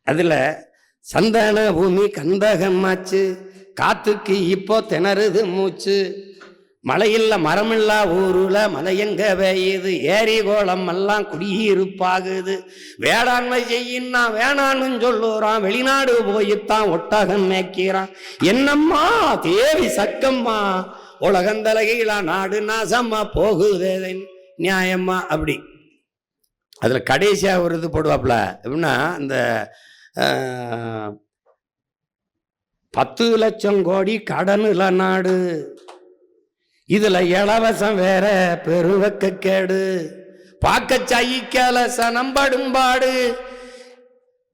அதுல சந்தன பூமி கந்தகமாச்சு, காத்துக்கு இப்போ திணறுது மூச்சு, மழையில்ல மரமில்லா ஊருல மலையெங்க பெய்யுது, ஏரி கோலம் எல்லாம் குடியிருப்பாகுது, வேளாண்மை செய்யின்னா வேணான்னு சொல்லுறான், வெளிநாடு போயித்தான் ஒட்டகம் மேய்க்கிறான். என்னம்மா தேவி சக்கம்மா, உலகந்தலகையிலா நாடு நாசம்மா போகுதே நியாயம்மா. அப்படி அதுல கடைசியா ஒரு இது போடுவாப்புல எப்படின்னா, இந்த 10 லட்சம் கோடி கடனுல நாடு, இதுல இலவசம் வேற பெருவக்க கேடு, பாக்க சகிக்கல சனம்படும்பாடு,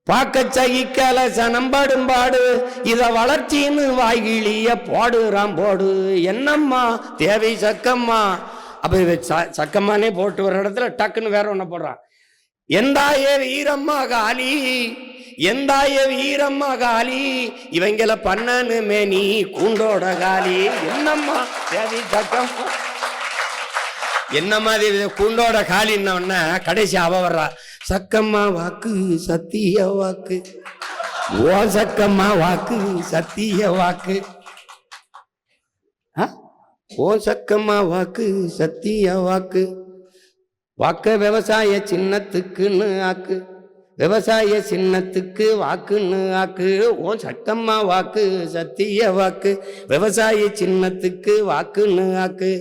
பாக்க சகிக்கல சனம்படும்பாடு, இத வளர்ச்சின்னு வாய்கிளிய போடுறான் போடு. என்னம்மா தேவை சக்கம்மா. அப்ப சக்கம்மானே போட்டு வர இடத்துல டக்குன்னு வேற ஒண்ணு போடுறான். எந்தாய வீரம்மா காலி, எந்தாய வீரம்மா காலி, இவங்கள பண்ணனுமே நீ கூண்டோட காலி. என்னம்மா தேவி சக்கம்மா, என்னம்மா கூண்டோட காலின்னு கடைசி அவ வர்றா, சக்கம்மா வாக்கு சத்திய வாக்கு, ஓ சக்கம்மா வாக்கு சத்திய வாக்கு, ஓ சக்கம்மா வாக்கு சத்திய வாக்கு, வாக்க விவசாய சின்னத்துக்குன்னு ஆக்கு, விவசாய சின்னத்துக்கு வாக்குன்னு ஆக்கு, ஓ சக்கம்மா வாக்கு சத்திய வாக்கு, விவசாய சின்னத்துக்கு வாக்குன்னு ஆக்கு.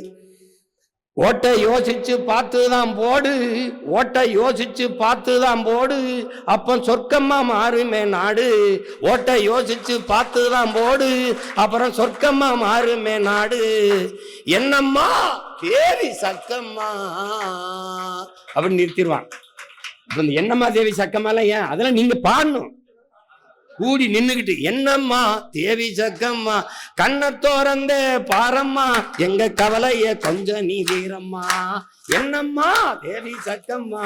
ஓட்ட யோசிச்சு பார்த்துதான் போடு, ஓட்ட யோசிச்சு பார்த்துதான் போடு, அப்ப சொர்க்கம்மா மாறுமே நாடு, ஓட்ட யோசிச்சு பார்த்துதான் போடு, அப்புறம் சொர்க்கம்மா மாறுமே நாடு. என்னம்மா தேவி சக்கம்மா அப்படின்னு நிறுத்திடுவான். என்னம்மா தேவி சக்கம்மாலாம் ஏன் அதெல்லாம் நீங்க பாடணும் கூடி நின்னுகிட்டு. என்னம்மா தேவி சக்கம்மா கண்ண தோறந்த பாரம்மா, எங்க கவலைய கொஞ்சம் நீ வீரம்மா. என்னம்மா தேவி சக்கம்மா,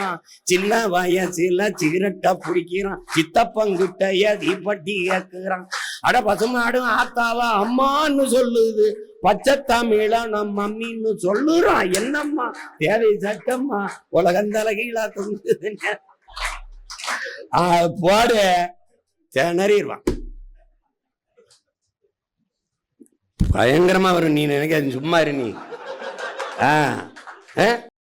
சின்ன வயசுல சிகரெட்டா பிடிக்கிறான், சித்தப்பங்கிட்டைய தீப்பட்டி கேட்கிறான், அட பசுமாடும் ஆத்தாவா அம்மான்னு சொல்லுது, பச்சை தமிழ நம்ம மம்மின்னு சொல்லுறான். என்னம்மா தேவி சக்கம்மா, உலகந்தலகீழா தொங்குதுங்க போடு திணறிடுவான். பயங்கரமா வரும். நீ நினைக்க சும்மா இரு நீ.